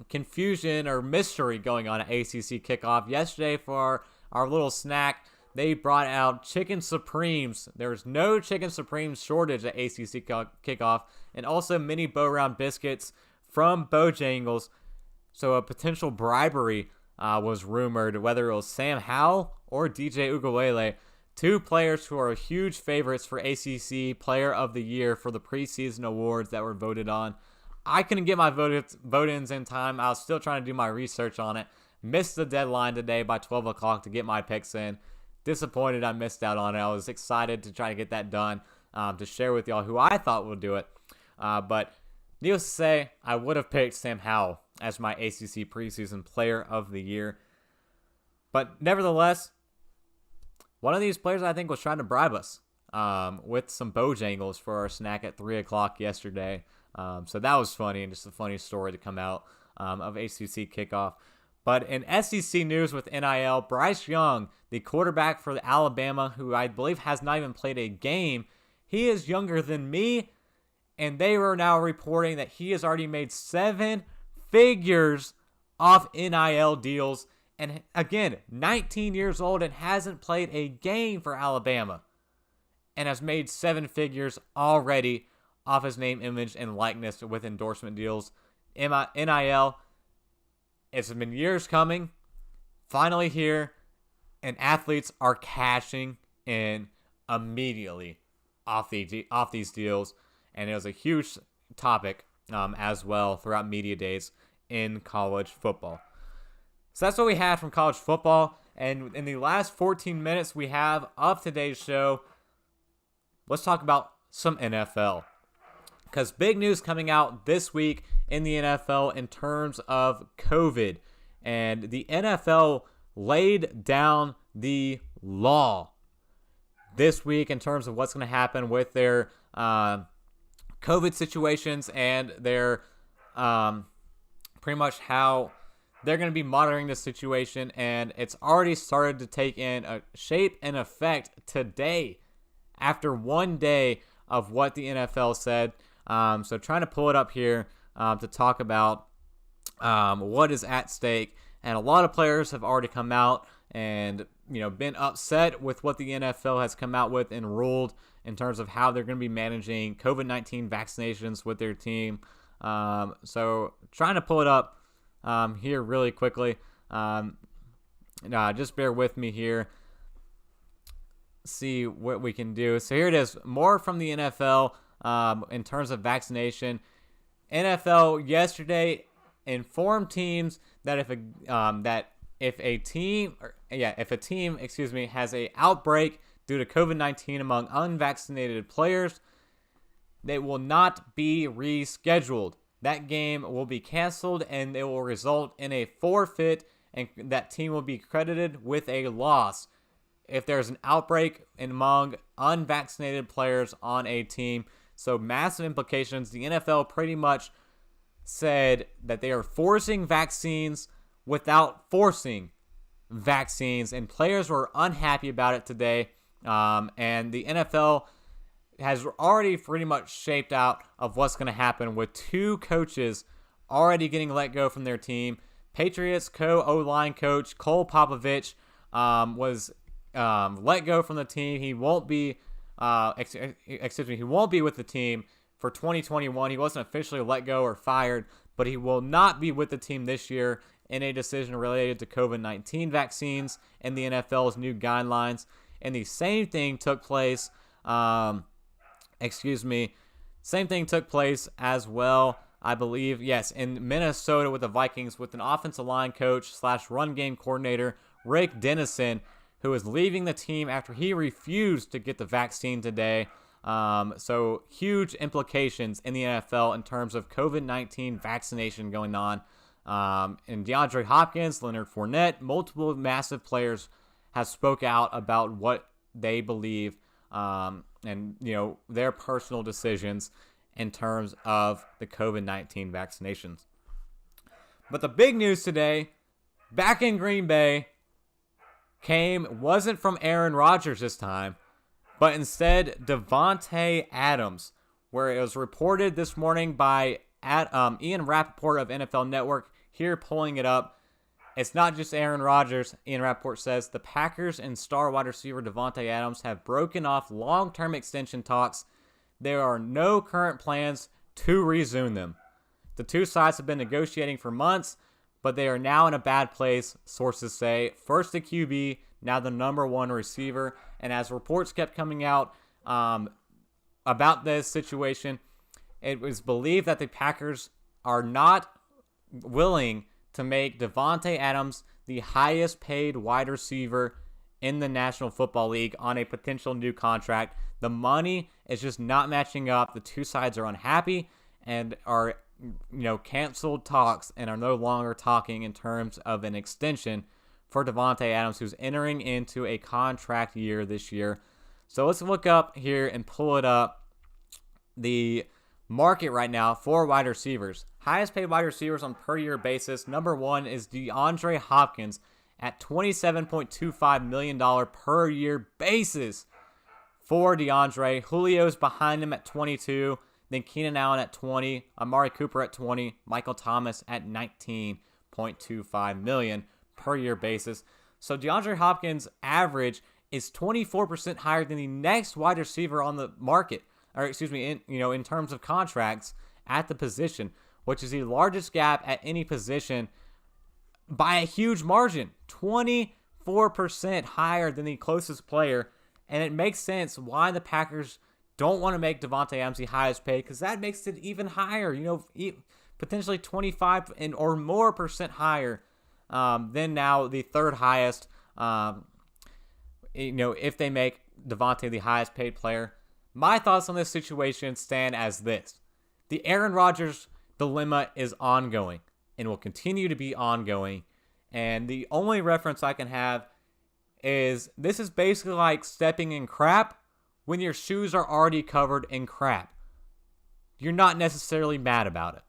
Speaker 1: confusion or mystery going on at ACC kickoff. Yesterday for our little snack, they brought out Chicken Supremes. There's no Chicken Supremes shortage at ACC kickoff, and also mini Bo-Round biscuits from Bojangles. So a potential bribery was rumored, whether it was Sam Howell or DJ Ukulele two players who are huge favorites for ACC Player of the Year for the preseason awards that were voted on. I couldn't get my vote-ins in time. I was still trying to do my research on it. Missed the deadline today by 12 o'clock to get my picks in. Disappointed I missed out on it. I was excited to try to get that done to share with y'all who I thought would do it. But needless to say, I would have picked Sam Howell as my ACC preseason Player of the Year. But nevertheless, one of these players I think was trying to bribe us with some Bojangles for our snack at 3 o'clock yesterday. So that was funny and just a funny story to come out of ACC kickoff. But in SEC news with NIL, Bryce Young, the quarterback for Alabama, who I believe has not even played a game, he is younger than me, and they were now reporting that he has already made 7 figures off NIL deals. And again, 19 years old and hasn't played a game for Alabama and has made 7 figures already off his name, image, and likeness with endorsement deals. NIL, it's been years coming, finally here, and athletes are cashing in immediately off these deals. And it was a huge topic as well throughout media days in college football. So that's what we have from college football. And in the last 14 minutes we have of today's show, let's talk about some NFL. Because big news coming out this week in the NFL in terms of COVID. And the NFL laid down the law this week in terms of what's going to happen with their COVID situations and their pretty much how they're going to be monitoring the situation. And it's already started to take in a shape and effect today after one day of what the NFL said. So trying to pull it up here to talk about what is at stake. And a lot of players have already come out and been upset with what the NFL has come out with and ruled in terms of how they're going to be managing COVID-19 vaccinations with their team. So trying to pull it up here really quickly. Just bear with me here. See what we can do. So here it is. More from the NFL. In terms of vaccination, NFL yesterday informed teams that if a team has a outbreak due to COVID-19 among unvaccinated players, they will not be rescheduled. That game will be canceled and it will result in a forfeit, and that team will be credited with a loss if there's an outbreak among unvaccinated players on a team. So massive implications. The NFL pretty much said that they are forcing vaccines without forcing vaccines, and players were unhappy about it today. And the NFL has already pretty much shaped out of what's going to happen with 2 coaches already getting let go from their team. Patriots O-line coach Cole Popovich was let go from the team. He won't be he won't be with the team for 2021. He wasn't officially let go or fired, but he will not be with the team this year in a decision related to COVID-19 vaccines and the NFL's new guidelines. And the same thing took place, same thing took place as well, I believe, yes, in Minnesota with the Vikings with an offensive line coach / run game coordinator, Rick Dennison, who is leaving the team after he refused to get the vaccine today. So huge implications in the NFL in terms of COVID-19 vaccination going on. And DeAndre Hopkins, Leonard Fournette, multiple massive players have spoke out about what they believe and their personal decisions in terms of the COVID-19 vaccinations. But the big news today, back in Green Bay, wasn't from Aaron Rodgers this time, but instead Davante Adams, where it was reported this morning by Ian Rappaport of NFL Network, here pulling it up. It's not just Aaron Rodgers. Ian Rappaport says the Packers and star wide receiver Davante Adams have broken off long-term extension talks. There are no current plans to resume them. The two sides have been negotiating for months, but they are now in a bad place, sources say. First the QB, now the number 1 receiver. And as reports kept coming out about this situation, it was believed that the Packers are not willing to make Davante Adams the highest paid wide receiver in the National Football League on a potential new contract. The money is just not matching up. The two sides are unhappy and are, canceled talks and are no longer talking in terms of an extension for Davante Adams, who's entering into a contract year this year. So let's look up here and pull it up. The market right now for wide receivers. Highest paid wide receivers on per year basis. Number one is DeAndre Hopkins at $27.25 million per year basis for DeAndre. Julio's behind him at 22. Then Keenan Allen at 20. Amari Cooper at 20. Michael Thomas at $19.25 million per year basis. So DeAndre Hopkins' average is 24% higher than the next wide receiver on the market. Or in terms of contracts at the position, which is the largest gap at any position by a huge margin, 24% higher than the closest player. And it makes sense why the Packers don't want to make Davante Adams the highest paid, because that makes it even higher, potentially 25 or more percent higher than now the third highest, if they make Davante the highest paid player. My thoughts on this situation stand as this. The Aaron Rodgers dilemma is ongoing and will continue to be ongoing. And the only reference I can have is this is basically like stepping in crap when your shoes are already covered in crap. You're not necessarily mad about it.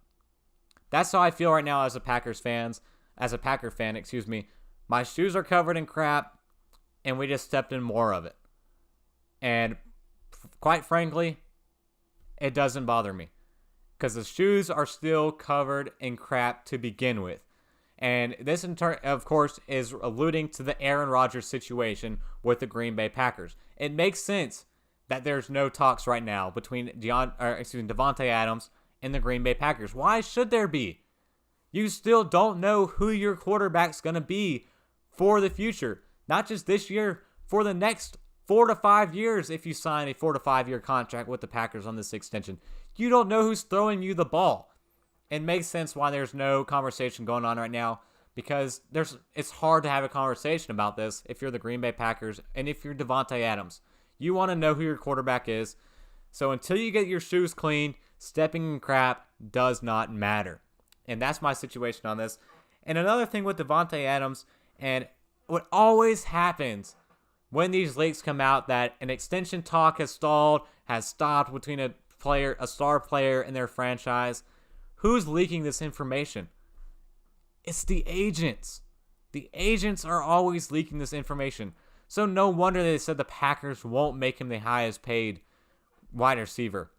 Speaker 1: That's how I feel right now as a Packer fan. My shoes are covered in crap and we just stepped in more of it. And quite frankly, it doesn't bother me because the shoes are still covered in crap to begin with. And this, in turn, of course, is alluding to the Aaron Rodgers situation with the Green Bay Packers. It makes sense that there's no talks right now between Davante Adams and the Green Bay Packers. Why should there be? You still don't know who your quarterback's going to be for the future. Not just this year, for the next 4 to 5 years if you sign a 4 to 5 year contract with the Packers on this extension. You don't know who's throwing you the ball. It makes sense why there's no conversation going on right now, because it's hard to have a conversation about this if you're the Green Bay Packers and if you're Davante Adams. You want to know who your quarterback is. So until you get your shoes clean, stepping in crap does not matter. And that's my situation on this. And another thing with Davante Adams, and what always happens when these leaks come out that an extension talk has stopped between a star player and their franchise, who's leaking this information? It's the agents. The agents are always leaking this information. So no wonder they said the Packers won't make him the highest paid wide receiver.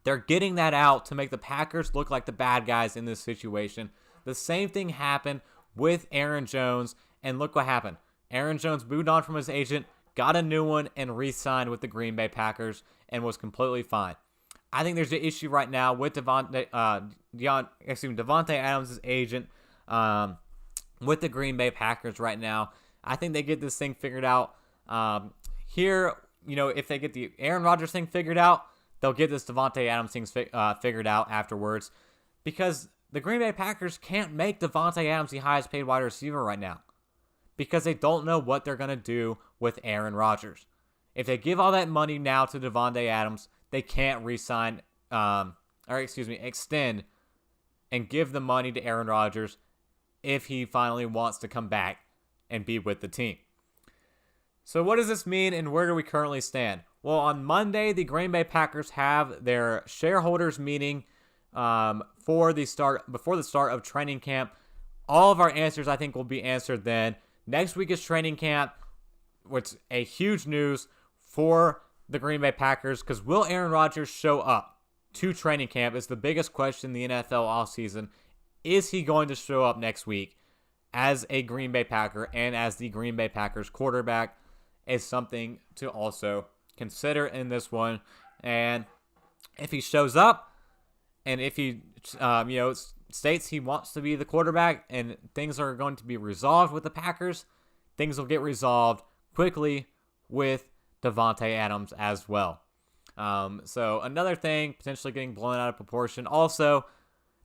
Speaker 1: They're getting that out to make the Packers look like the bad guys in this situation. The same thing happened with Aaron Jones, and look what happened. Aaron Jones moved on from his agent, got a new one, and re-signed with the Green Bay Packers, and was completely fine. I think there's an issue right now with Davante Adams' agent with the Green Bay Packers right now. I think they get this thing figured out. If they get the Aaron Rodgers thing figured out, they'll get this Davante Adams thing figured out afterwards, because the Green Bay Packers can't make Davante Adams the highest paid wide receiver right now, because they don't know what they're going to do with Aaron Rodgers. If they give all that money now to Davante Adams, they can't extend and give the money to Aaron Rodgers if he finally wants to come back and be with the team. So what does this mean, and where do we currently stand? Well, on Monday, the Green Bay Packers have their shareholders meeting before the start of training camp. All of our answers, I think, will be answered then. Next week is training camp, which is a huge news for the Green Bay Packers, because will Aaron Rodgers show up to training camp is the biggest question in the NFL offseason. Is he going to show up next week as a Green Bay Packer and as the Green Bay Packers quarterback is something to also consider in this one. And if he shows up and if he states he wants to be the quarterback and things are going to be resolved with the Packers, things will get resolved quickly with Davante Adams as well. So another thing potentially getting blown out of proportion. Also,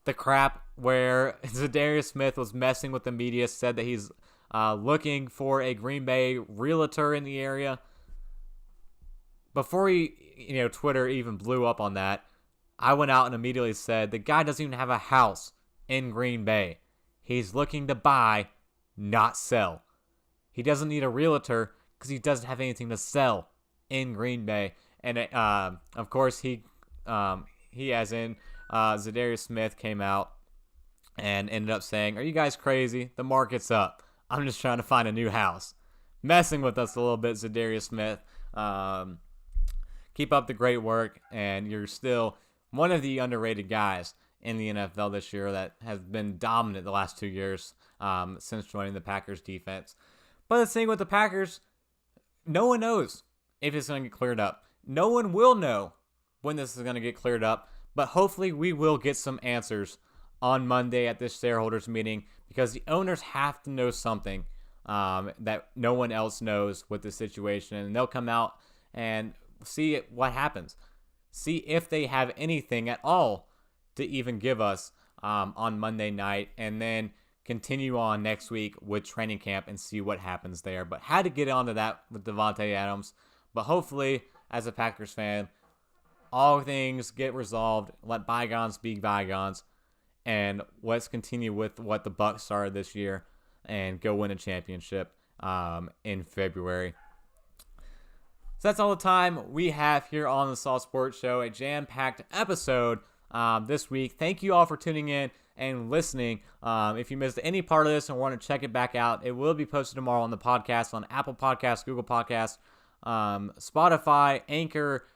Speaker 1: the crap where Zadarius Smith was messing with the media, said that he's looking for a Green Bay realtor in the area. Before Twitter even blew up on that, I went out and immediately said the guy doesn't even have a house in Green Bay. He's looking to buy, not sell. He doesn't need a realtor because he doesn't have anything to sell in Green Bay. And of course, he as in Zadarius Smith came out and ended up saying, "Are you guys crazy? The market's up. I'm just trying to find a new house." Messing with us a little bit, Zadarius Smith. Keep up the great work, and you're still one of the underrated guys in the NFL this year that has been dominant the last 2 years since joining the Packers defense. But the thing with the Packers, no one knows if it's going to get cleared up. No one will know when this is going to get cleared up, but hopefully we will get some answers on Monday at this shareholders meeting, because the owners have to know something that no one else knows with the situation, and they'll come out and see what happens. See if they have anything at all to even give us on Monday night, and then continue on next week with training camp and see what happens there. But had to get onto that with Davante Adams. But hopefully, as a Packers fan, all things get resolved. Let bygones be bygones, and let's continue with what the Bucs started this year and go win a championship in February. So that's all the time we have here on the Saw Sports Show. A jam-packed episode this week. Thank you all for tuning in and listening. If you missed any part of this and want to check it back out, it will be posted tomorrow on the podcast on Apple Podcasts, Google Podcasts, Spotify, Anchor,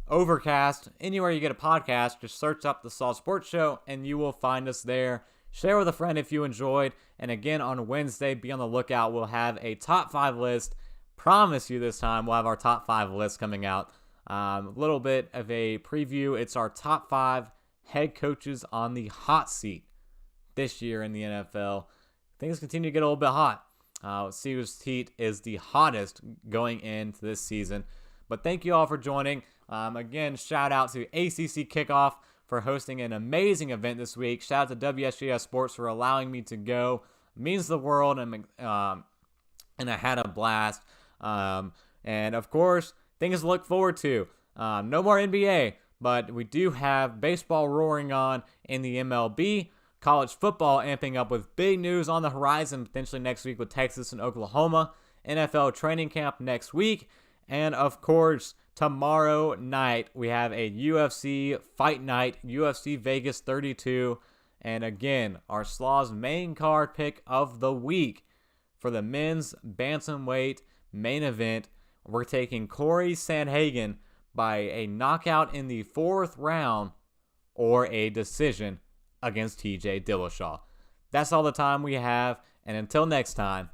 Speaker 1: Overcast, anywhere you get a podcast. Just search up the Saw Sports Show and you will find us there. Share with a friend if you enjoyed. And again, on Wednesday, be on the lookout. We'll have a top 5 list. Promise you this time we'll have our top 5 list coming out. A little bit of a preview. It's our top 5 head coaches on the hot seat this year in the NFL. Things continue to get a little bit hot. Let's see whose seat is the hottest going into this season. But thank you all for joining. Again, shout out to ACC Kickoff for hosting an amazing event this week. Shout out to WSJS Sports for allowing me to go. It means the world, and I had a blast. And of course, things to look forward to. No more NBA, but we do have baseball roaring on in the MLB. College football amping up with big news on the horizon potentially next week with Texas and Oklahoma. NFL training camp next week. And of course, tomorrow night we have a UFC fight night, UFC Vegas 32. And again, our Slaw's main card pick of the week for the men's bantamweight main event. We're taking Corey Sandhagen by a knockout in the 4th round or a decision against TJ Dillashaw. That's all the time we have, and until next time,